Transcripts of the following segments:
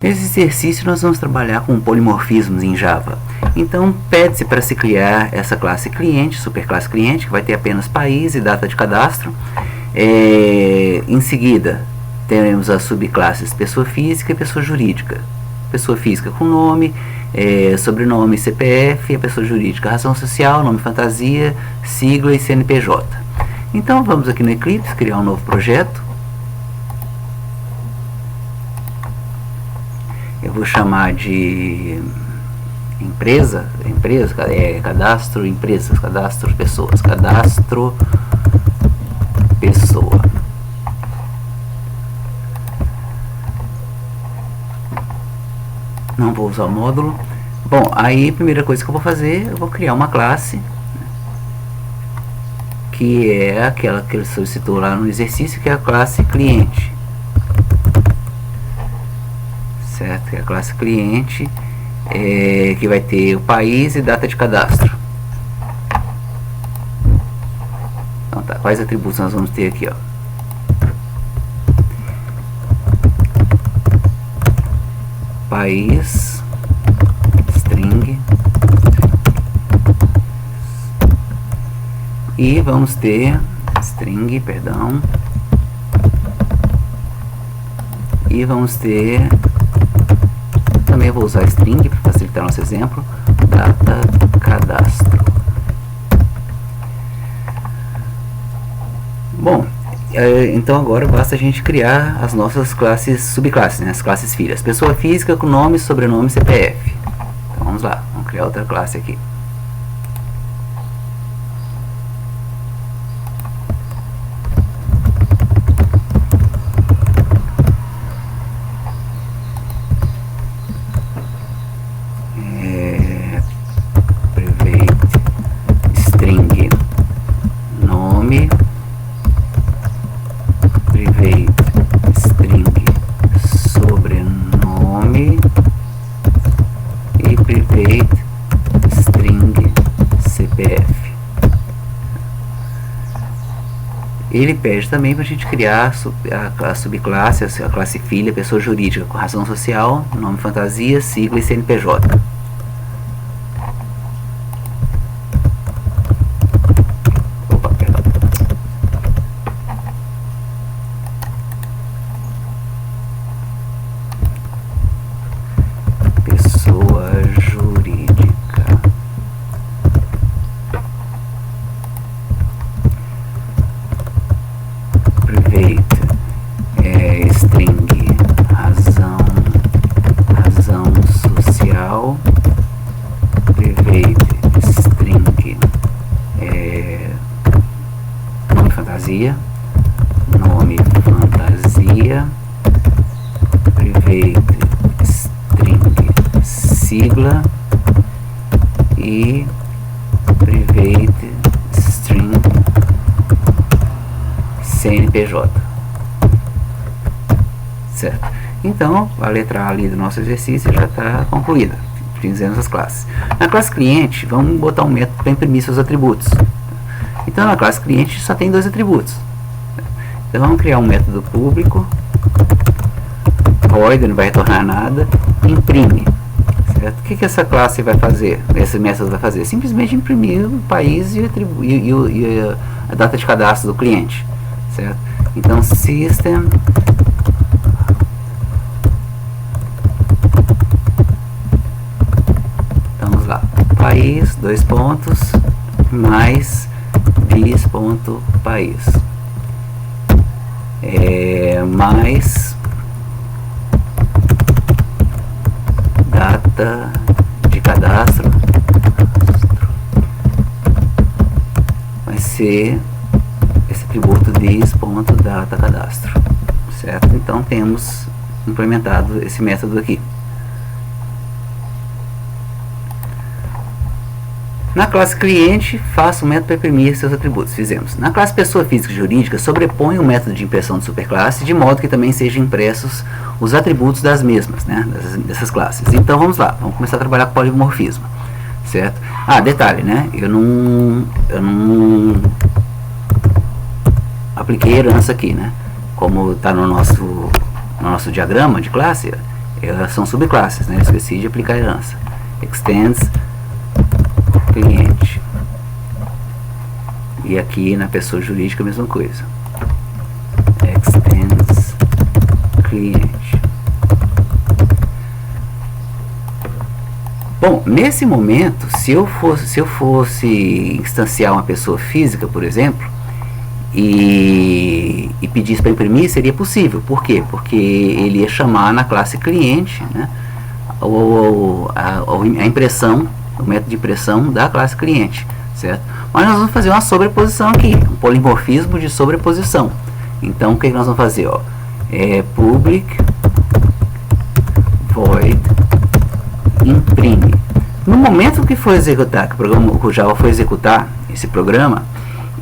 Nesse exercício nós vamos trabalhar com polimorfismos em Java. Então pede-se para se criar essa classe cliente, superclasse cliente, que vai ter apenas país e data de cadastro. Em seguida teremos as subclasses pessoa física e pessoa jurídica. Pessoa física com nome, sobrenome, CPF, a pessoa jurídica razão social, nome fantasia, sigla e CNPJ. Então vamos aqui no Eclipse criar um novo projeto. Eu vou chamar de cadastro empresas, cadastro pessoas, cadastro pessoa. Não vou usar o módulo. Bom, aí a primeira coisa que eu vou fazer, eu vou criar uma classe, que é aquela que ele solicitou lá no exercício, que é a classe cliente. Certo? Que é a classe cliente, que vai ter o país e data de cadastro. Então tá, quais atributos nós vamos ter aqui, ó? País, string, e vamos ter string, perdão, e vamos ter, também vou usar string para facilitar nosso exemplo, data cadastro. Bom, então agora basta a gente criar as nossas classes, subclasses, né, as classes filhas. Pessoa física com nome, sobrenome, CPF. Então vamos lá, vamos criar outra classe aqui. Ele pede também para a gente criar a subclasse, a classe filha, pessoa jurídica com razão social, nome fantasia, sigla e CNPJ. Opa, perdão. Pessoa jurídica. String razão social, private string nome fantasia, private string sigla e private string CNPJ. Certo? Então, a letra A ali do nosso exercício já está concluída. Fizemos as classes. Na classe cliente, vamos botar um método para imprimir seus atributos. Então, na classe cliente só tem dois atributos. Então, vamos criar um método público, void, não vai retornar nada, imprime. Certo? O que essa classe vai fazer? Esse método vai fazer? Simplesmente imprimir o país e a data de cadastro do cliente. Certo? Então, system país, dois pontos, mais bis.país, mais data de cadastro, vai ser esse atributo dis.data cadastro, certo? Então temos implementado esse método aqui. Na classe cliente, faça o método para imprimir seus atributos. Fizemos. Na classe pessoa física e jurídica, sobrepõe o método de impressão de superclasse, de modo que também sejam impressos os atributos das mesmas, né, dessas classes. Então vamos lá, vamos começar a trabalhar com polimorfismo. Certo? Ah, detalhe, né? Eu não apliquei herança aqui, né? Como está no nosso diagrama de classe, Elas são subclasses, né? Eu esqueci de aplicar a herança. Extends cliente. E aqui na pessoa jurídica a mesma coisa. Extends cliente. Bom, nesse momento, se eu fosse instanciar uma pessoa física, por exemplo, e pedisse para imprimir, seria possível. Por quê? Porque ele ia chamar na classe cliente, né, a impressão, o método de impressão da classe cliente, certo? Mas nós vamos fazer uma sobreposição aqui, um polimorfismo de sobreposição. Então, o que nós vamos fazer? Ó? Public void imprime. No momento que for executar, que o Java for executar esse programa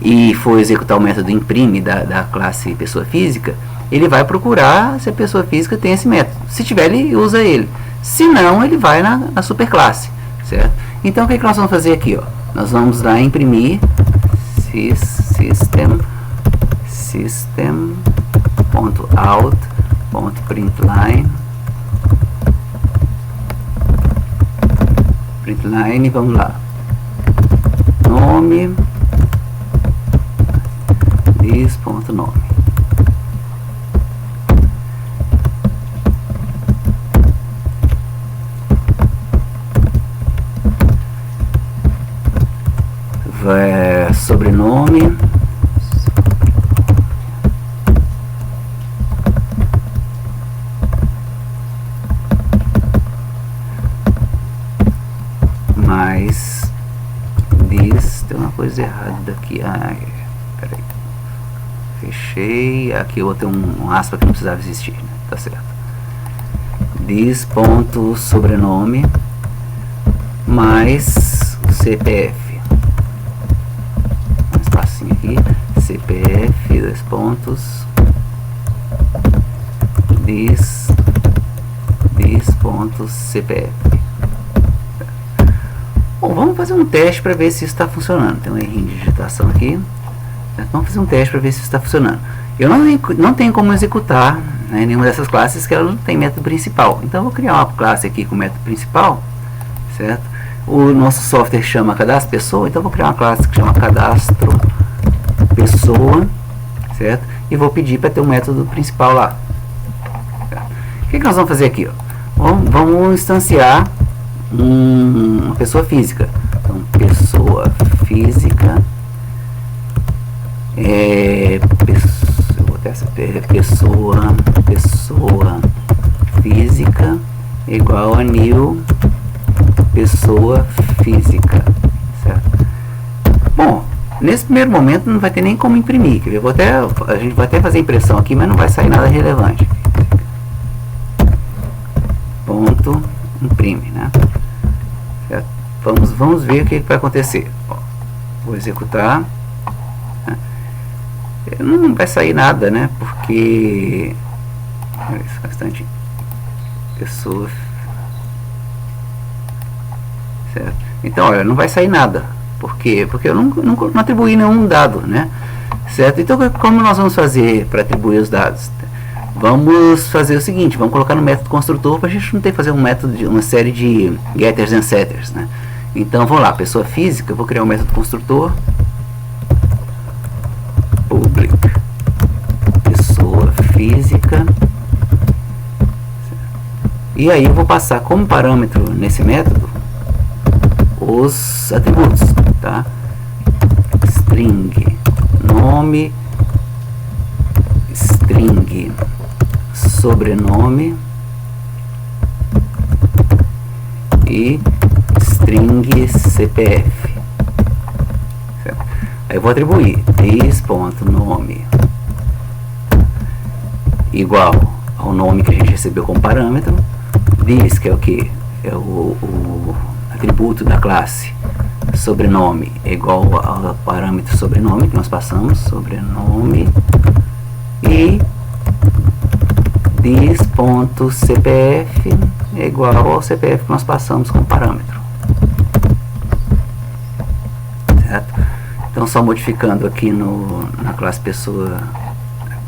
e for executar o método imprime da classe pessoa física, ele vai procurar se a pessoa física tem esse método. Se tiver, ele usa ele. Se não, ele vai na superclasse, certo? Então, o que nós vamos fazer aqui? Ó? Nós vamos lá imprimir system.out.println println, vamos lá, nome this.nome. Sobrenome mais this, tem uma coisa errada aqui. Peraí, fechei, aqui eu vou ter um aspa que não precisava existir, né? Tá certo. This ponto sobrenome mais CPF, um espacinho aqui, CPF, 2 pontos, this ponto CPF. Bom, vamos fazer um teste para ver se isso está funcionando. Tem um errinho de digitação aqui. Vamos fazer um teste para ver se isso está funcionando. Eu não tenho como executar, né, nenhuma dessas classes que ela não tem método principal. Então eu vou criar uma classe aqui com método principal, certo? O nosso software chama cadastro pessoa, então eu vou criar uma classe que chama cadastro pessoa, certo? E vou pedir para ter um método principal lá. O que nós vamos fazer aqui? Ó? Vamos instanciar uma pessoa física. Então, pessoa física pessoa física igual a new pessoa física, certo? Bom, nesse primeiro momento não vai ter nem como imprimir. Quer ver? A gente vai até fazer impressão aqui, mas não vai sair nada relevante. Ponto imprime, né? Certo? Vamos ver o que vai acontecer. Ó, vou executar. Não vai sair nada, né? Porque bastante pessoa, certo? Então, olha, não vai sair nada. Por quê? Porque eu não atribuí nenhum dado, né? Certo? Então, como nós vamos fazer para atribuir os dados? Vamos fazer o seguinte, vamos colocar no método construtor para a gente não ter que fazer uma série de getters and setters, né? Então, vamos lá, pessoa física, eu vou criar um método construtor public pessoa física, e aí eu vou passar como parâmetro nesse método os atributos, tá? String nome, string sobrenome e string CPF. Certo? Aí eu vou atribuir this.nome igual ao nome que a gente recebeu como parâmetro, this, que é o que? É o atributo da classe sobrenome é igual ao parâmetro sobrenome que nós passamos, sobrenome, e this.cpf é igual ao CPF que nós passamos como parâmetro, certo? Então, só modificando aqui na classe pessoa,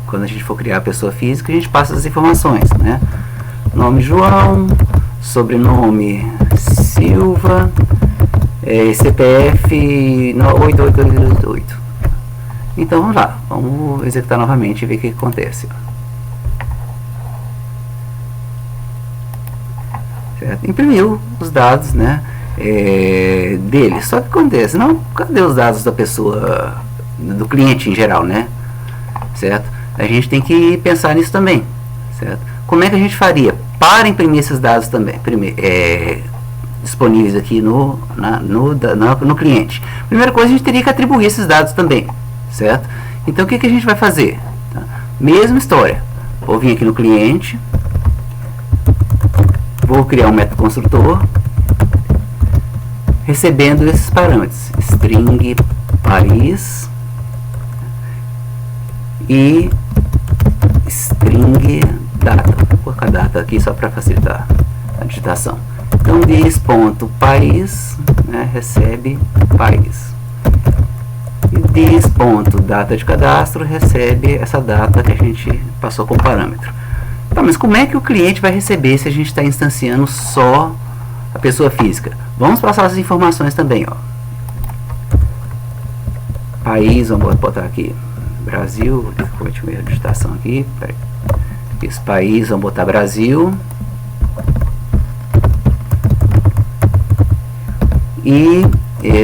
quando a gente for criar a pessoa física, a gente passa as informações, né? nome João, sobrenome Silva, CPF 88888. Então vamos lá, vamos executar novamente e ver o que acontece. Certo? Imprimiu os dados, né, dele. Só que acontece, não, cadê os dados da pessoa, do cliente em geral, né? Certo? A gente tem que pensar nisso também, certo? Como é que a gente faria para imprimir esses dados também, disponíveis aqui no cliente? Primeira coisa, a gente teria que atribuir esses dados também, certo? Então o que a gente vai fazer? Tá? Mesma história, vou vir aqui no cliente, vou criar um método construtor recebendo esses parâmetros, string país e string data. Vou colocar data aqui só para facilitar a digitação. Então this.país, né, recebe país, e this.data de cadastro recebe essa data que a gente passou como parâmetro. Tá, mas como é que o cliente vai receber se a gente está instanciando só a pessoa física? Vamos passar as informações também, ó. País, vamos botar aqui Brasil, cometi uma erro de digitação aqui, peraí. Esse país, vamos botar Brasil. E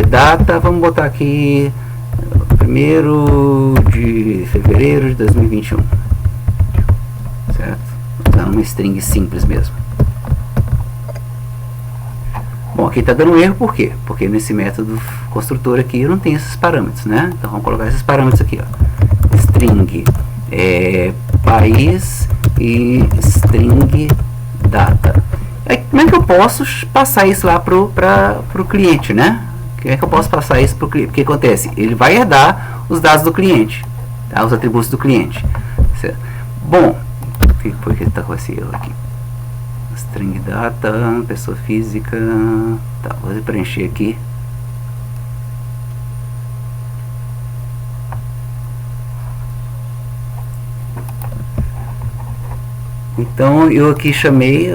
data, vamos botar aqui 1º de fevereiro de 2021. Certo? Usando uma string simples mesmo. Bom, aqui está dando erro, por quê? Porque nesse método construtor aqui eu não tenho esses parâmetros, né? Então vamos colocar esses parâmetros aqui, ó. String país e string data. Aí, como é que eu posso passar isso lá pro cliente, né? Como é que eu posso passar isso pro cliente? O que acontece? Ele vai herdar os dados do cliente, tá? Os atributos do cliente. Certo? Bom, por que está com esse erro aqui? String data, pessoa física. Tá, vou preencher aqui. Então eu aqui chamei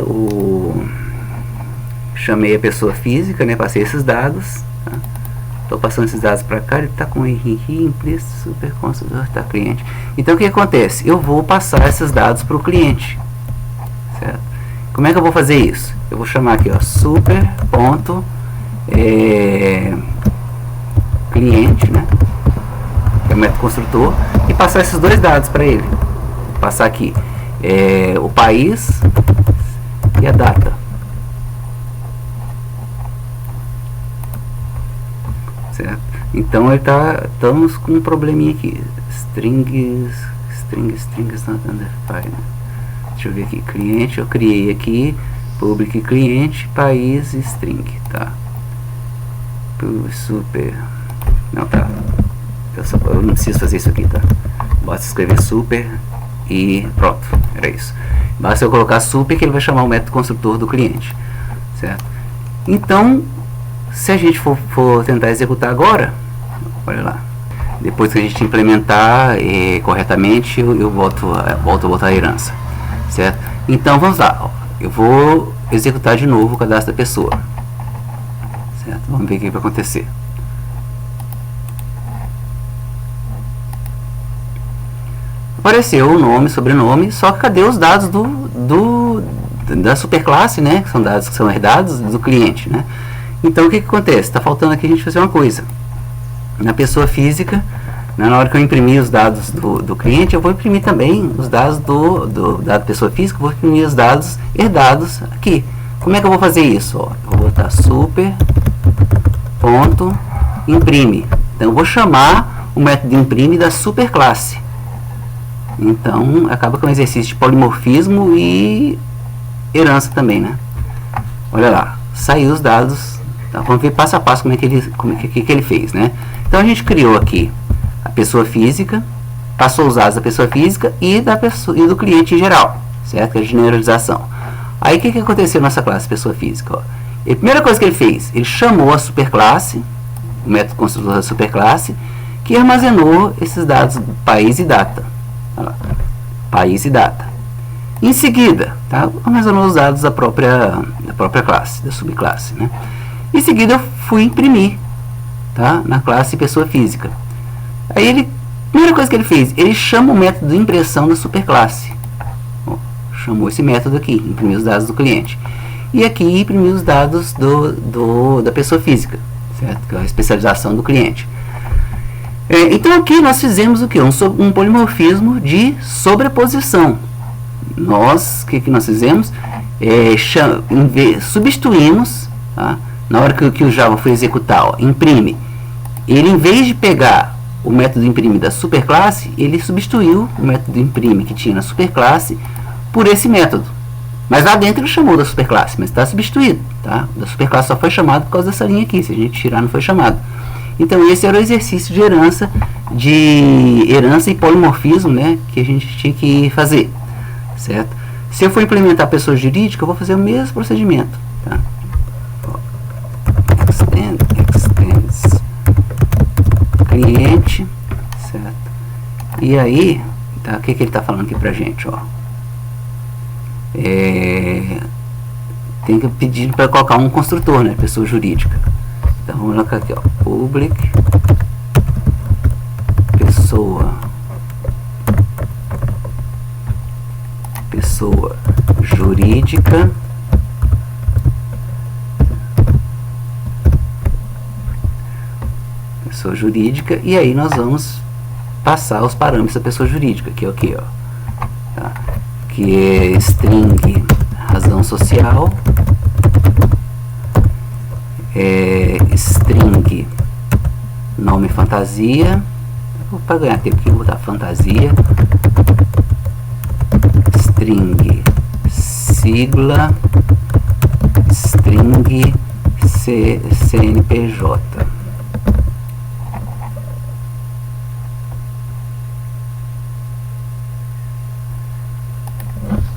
a pessoa física, né? Passei esses dados. Estou passando esses dados para cá. Ele está com implícito, super construtor, tá, cliente. Então o que acontece? Eu vou passar esses dados para o cliente, certo? Como é que eu vou fazer isso? Eu vou chamar aqui, ó, super ponto cliente, né? Que é o método construtor, e passar esses dois dados para ele. Vou passar aqui o país e a data. Certo? Então ele estamos com um probleminha aqui. Strings not undefined. Deixa eu ver aqui, cliente, eu criei aqui, public cliente, país, string, tá? Super, não, tá, eu não preciso fazer isso aqui, tá? Basta escrever super e pronto, era isso. Basta eu colocar super que ele vai chamar o método construtor do cliente, certo? Então, se a gente for tentar executar agora, olha lá, depois que a gente implementar corretamente, eu volto a botar a herança. Certo? Então vamos lá, ó. Eu vou executar de novo o cadastro da pessoa, certo? Vamos ver o que vai acontecer. Apareceu o nome, sobrenome, só que cadê os dados da superclasse, né? Que são dados que são herdados do cliente, né? Então o que acontece? Está faltando aqui a gente fazer uma coisa. Na pessoa física, na hora que eu imprimir os dados do cliente, eu vou imprimir também os dados da pessoa física, vou imprimir os dados herdados aqui. Como é que eu vou fazer isso? Ó, eu vou botar super ponto imprime. Então eu vou chamar o método de imprime da superclasse. Então acaba com um exercício de polimorfismo e herança também, né? Olha lá, saiu os dados. Tá? Vamos ver passo a passo como é que ele fez, né? Então a gente criou aqui a pessoa física, passou os dados da pessoa física e do cliente em geral, certo? Que é a generalização. Aí o que aconteceu nessa classe pessoa física? Ó? E a primeira coisa que ele fez, ele chamou a superclasse, o método construtor da superclasse, que armazenou esses dados país e data. Olha lá, país e data. Em seguida, tá, armazenou os dados da própria classe, da subclasse, né? Em seguida eu fui imprimir, tá, na classe pessoa física. Aí a primeira coisa que ele fez, ele chama o método de impressão da superclasse. Ó, chamou esse método aqui, imprimir os dados do cliente. E aqui imprimir os dados da pessoa física, certo? Que é a especialização do cliente. Então aqui nós fizemos o que? Um polimorfismo de sobreposição. O que nós fizemos? Substituímos, tá? Na hora que o Java foi executar, ó, imprime, ele, em vez de pegar o método imprime da superclasse, ele substituiu o método imprime que tinha na superclasse por esse método. Mas lá dentro ele chamou da superclasse, mas está substituído, tá? Da superclasse só foi chamado por causa dessa linha aqui, se a gente tirar não foi chamado. Então esse era o exercício de herança e polimorfismo, né, que a gente tinha que fazer, certo? Se eu for implementar pessoa jurídica, eu vou fazer o mesmo procedimento, tá? Extends cliente, certo? E aí, tá, o que ele está falando aqui pra gente, ó? Tem que pedir para colocar um construtor, né, pessoa jurídica. Então vamos colocar aqui, ó, public pessoa jurídica, e aí nós vamos passar os parâmetros da pessoa jurídica, que é o que, ó, tá? Que é string razão social, string nome fantasia, para ganhar tempo aqui eu vou botar fantasia, string sigla, string CNPJ.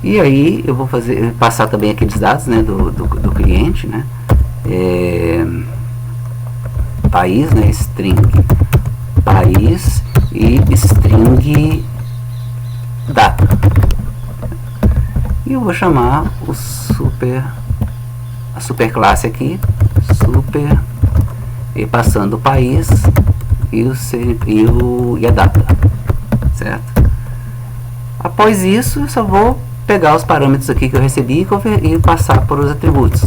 E aí eu vou passar também aqueles dados, né, do cliente, né, país, né, string país e string data. E eu vou chamar a superclasse aqui, e passando o país e a data, certo? Após isso, eu só vou pegar os parâmetros aqui que eu recebi e passar por os atributos.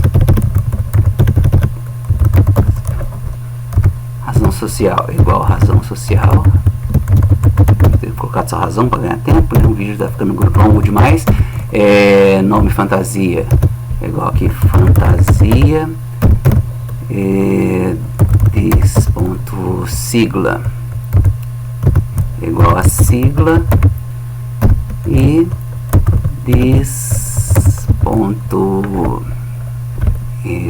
Razão social igual a razão social. Vou ter colocado só razão para ganhar tempo, né? O vídeo está ficando longo demais. Nome fantasia igual aqui fantasia. Sigla igual a sigla. E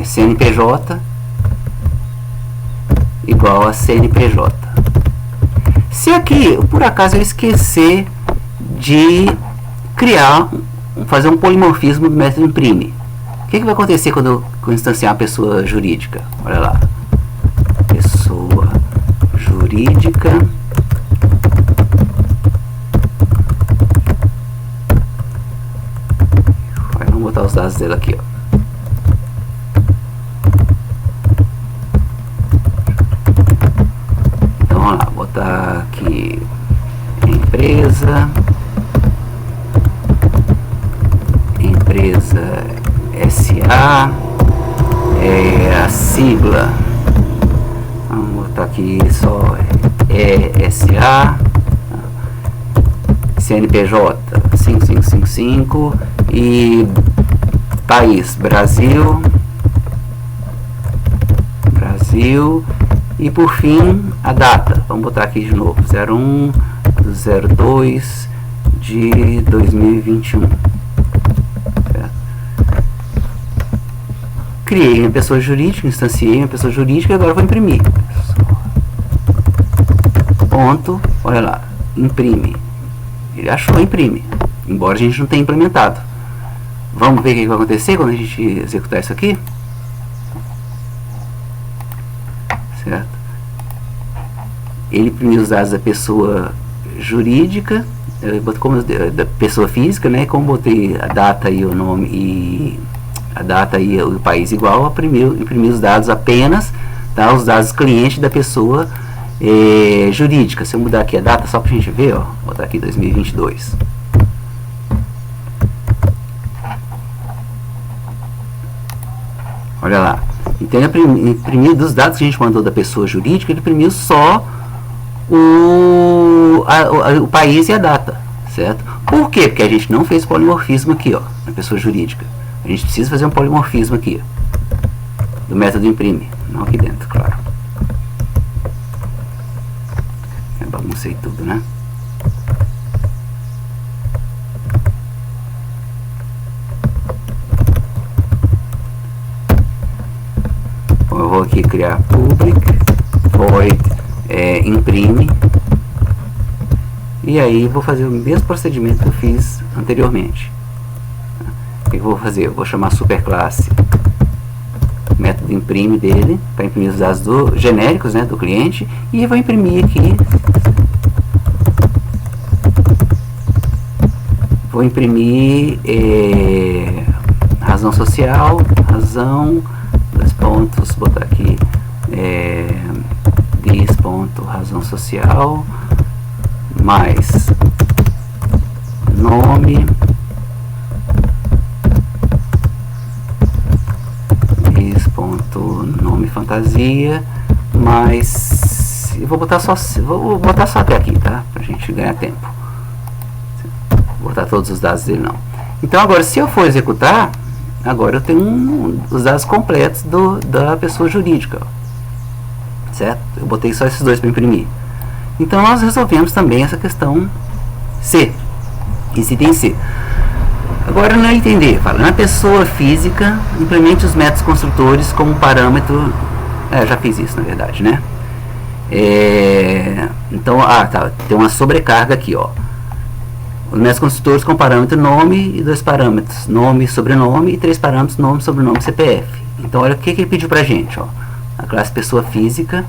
CNPJ igual a CNPJ. Se aqui, por acaso, eu esquecer de fazer um polimorfismo do método imprime, o que vai acontecer quando eu instanciar a pessoa jurídica? Olha lá, pessoa jurídica, vamos botar os dados dele aqui, ó. Então vamos lá, botar aqui empresa SA, a sigla, vamos botar aqui só SA, CNPJ 5555 e país Brasil, e por fim a data, vamos botar aqui de novo 01/02 de 2021. Criei uma pessoa jurídica, instanciei uma pessoa jurídica e agora vou imprimir. Ponto, olha lá, imprime. Ele achou, imprime, embora a gente não tenha implementado. Vamos ver o que vai acontecer quando a gente executar isso aqui? Certo? Ele imprimiu os dados da pessoa jurídica, eu boto como da pessoa física, né? Como botei a data e o nome e a data e o país igual, imprimir os dados apenas, tá? Os dados cliente da pessoa jurídica. Se eu mudar aqui a data só pra gente ver, ó, vou botar aqui 2022. Olha lá. Então ele imprimiu dos dados que a gente mandou da pessoa jurídica, ele imprimiu só o país e a data, certo? Por quê? Porque a gente não fez polimorfismo aqui, ó, na pessoa jurídica. A gente precisa fazer um polimorfismo aqui, ó, do método imprime, não aqui dentro, claro. Eu baguncei tudo, né? Eu vou aqui criar public void imprime, e aí vou fazer o mesmo procedimento que eu fiz anteriormente. O que eu vou fazer? Eu vou chamar superclasse método imprime dele para imprimir os dados genéricos, né, do cliente, e vou imprimir aqui, vou imprimir razão social, razão, dois pontos, botar aqui this ponto, razão social, mais nome, this ponto, nome fantasia, mais, eu vou botar só até aqui, tá? Pra gente ganhar tempo. Vou botar todos os dados dele não. Então agora, se eu for executar, agora eu tenho os dados completos da pessoa jurídica, ó. Certo? Eu botei só esses dois para imprimir. Então nós resolvemos também essa questão C, esse item C. Agora não entender, fala, na pessoa física, implemente os métodos construtores como parâmetro. Já fiz isso na verdade, né? Então, tá, tem uma sobrecarga aqui, ó. Os métodos construtores com parâmetro nome e 2 parâmetros, nome, sobrenome, e 3 parâmetros, nome, sobrenome, CPF. Então olha o que ele pediu pra gente, ó. A classe pessoa física,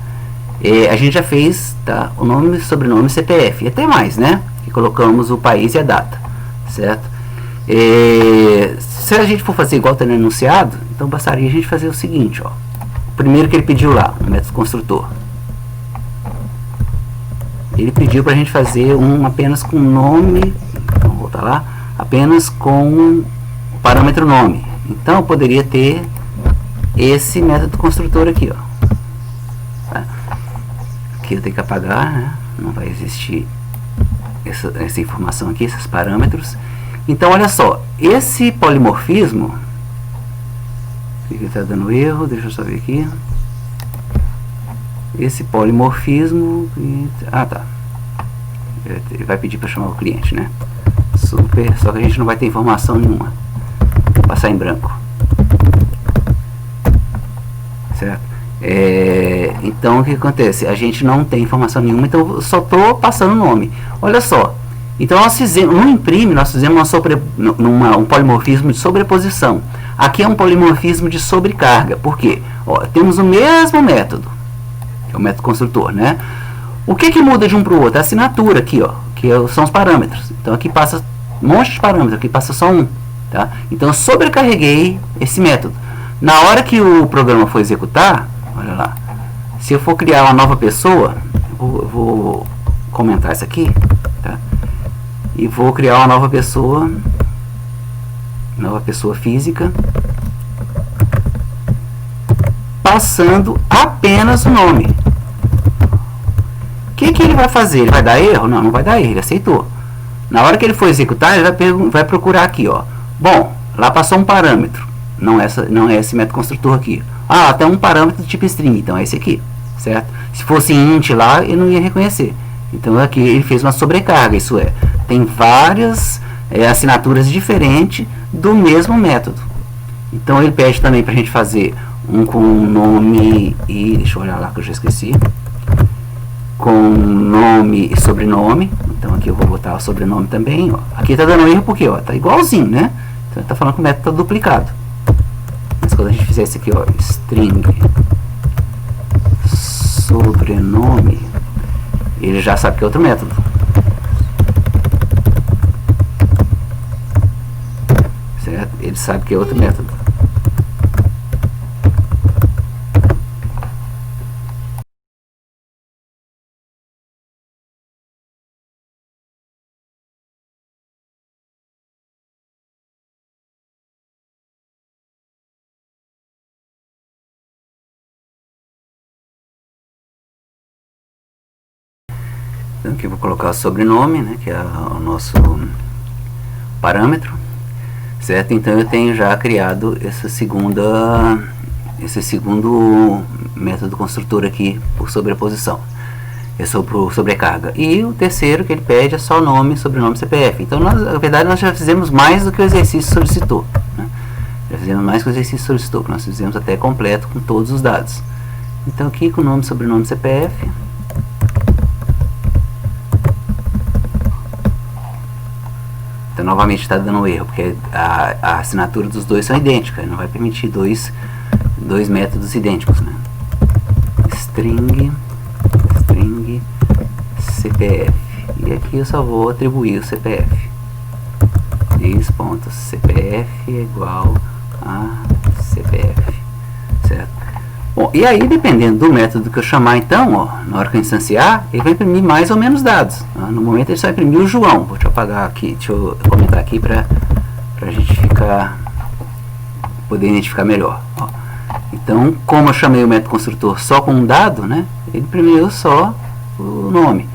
a gente já fez, tá, o nome, sobrenome, CPF, e até mais, né? E colocamos o país e a data, certo? Se a gente for fazer igual está no enunciado, então bastaria a gente fazer o seguinte, ó. O primeiro que ele pediu lá, o método construtor. Ele pediu para a gente fazer apenas com nome, vamos voltar lá, apenas com o parâmetro nome. Então eu poderia ter esse método construtor aqui, ó. Tá? Aqui eu tenho que apagar, né? Não vai existir essa informação aqui, esses parâmetros. Então olha só, esse polimorfismo, aqui está dando erro, deixa eu só ver aqui. Esse polimorfismo, tá, ele vai pedir para chamar o cliente, né? Super, só que a gente não vai ter informação nenhuma, vou passar em branco, certo? Então o que acontece? A gente não tem informação nenhuma, então eu só estou passando o nome. Olha só, então nós fizemos, no imprime, nós fizemos um polimorfismo de sobreposição. Aqui é um polimorfismo de sobrecarga, por quê? Ó, temos o mesmo método, é o método construtor, né? O que muda de um para o outro? A assinatura aqui, ó, que são os parâmetros. Então aqui passa um monte de parâmetros, aqui passa só um, tá? Então eu sobrecarreguei esse método. Na hora que o programa for executar, olha lá, se eu for criar uma nova pessoa, eu vou comentar isso aqui, tá? E vou criar uma nova pessoa física, passando apenas o nome. O que ele vai fazer? Ele vai dar erro? Não, não vai dar erro, ele aceitou. Na hora que ele for executar, ele vai procurar aqui, ó. Bom, lá passou um parâmetro, não é esse método construtor aqui. Até um parâmetro do tipo string, então é esse aqui, certo? Se fosse int lá, ele não ia reconhecer. Então aqui ele fez uma sobrecarga, isso é, tem várias assinaturas diferentes do mesmo método. Então ele pede também para a gente fazer um com nome e, deixa eu olhar lá que eu já esqueci, com nome e sobrenome. Então aqui eu vou botar o sobrenome também, ó. Aqui está dando erro porque, ó, tá igualzinho, né? Então está falando que o método está duplicado. Mas quando a gente fizer isso aqui, ó, string sobrenome, ele já sabe que é outro método. ele sabe que é outro método. Então aqui eu vou colocar o sobrenome, né, que é o nosso parâmetro, certo? Então eu tenho já criado esse segundo método construtor aqui por sobreposição, por sobrecarga. E o terceiro que ele pede é só nome, sobrenome, CPF. Então na verdade nós já fizemos mais do que o exercício solicitou, né? Já fizemos mais do que o exercício solicitou, que nós fizemos até completo com todos os dados. Então aqui com nome, sobrenome, CPF. Então, novamente está dando um erro, porque a assinatura dos dois são idênticas, não vai permitir dois métodos idênticos, né? String CPF, e aqui eu só vou atribuir o CPF. Diz.cpf é igual a CPF, certo? Bom, e aí, dependendo do método que eu chamar, então, ó, na hora que eu instanciar, ele vai imprimir mais ou menos dados, tá? No momento ele só imprimiu o João. Vou te apagar aqui, deixa eu comentar aqui para a gente poder identificar melhor, ó. Então, como eu chamei o método construtor só com um dado, né, ele imprimiu só o nome.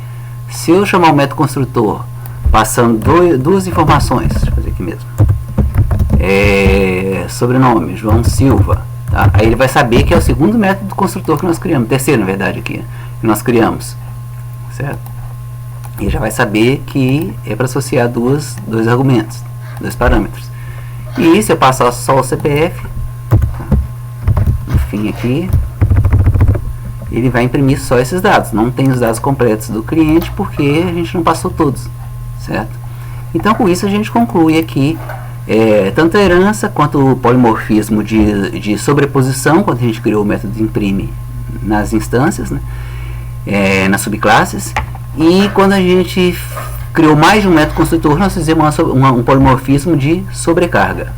Se eu chamar o método construtor passando duas informações, deixa eu fazer aqui mesmo, sobrenome, João Silva, tá? Aí ele vai saber que é o segundo método construtor que nós criamos, terceiro na verdade aqui, que nós criamos, certo? E já vai saber que é para associar dois argumentos, dois parâmetros. E se eu passar só o CPF, no fim aqui, ele vai imprimir só esses dados. Não tem os dados completos do cliente porque a gente não passou todos, certo? Então com isso a gente conclui aqui tanto a herança quanto o polimorfismo de sobreposição, quando a gente criou o método de imprime nas instâncias, né, nas subclasses, e quando a gente criou mais de um método construtor, nós fizemos um polimorfismo de sobrecarga.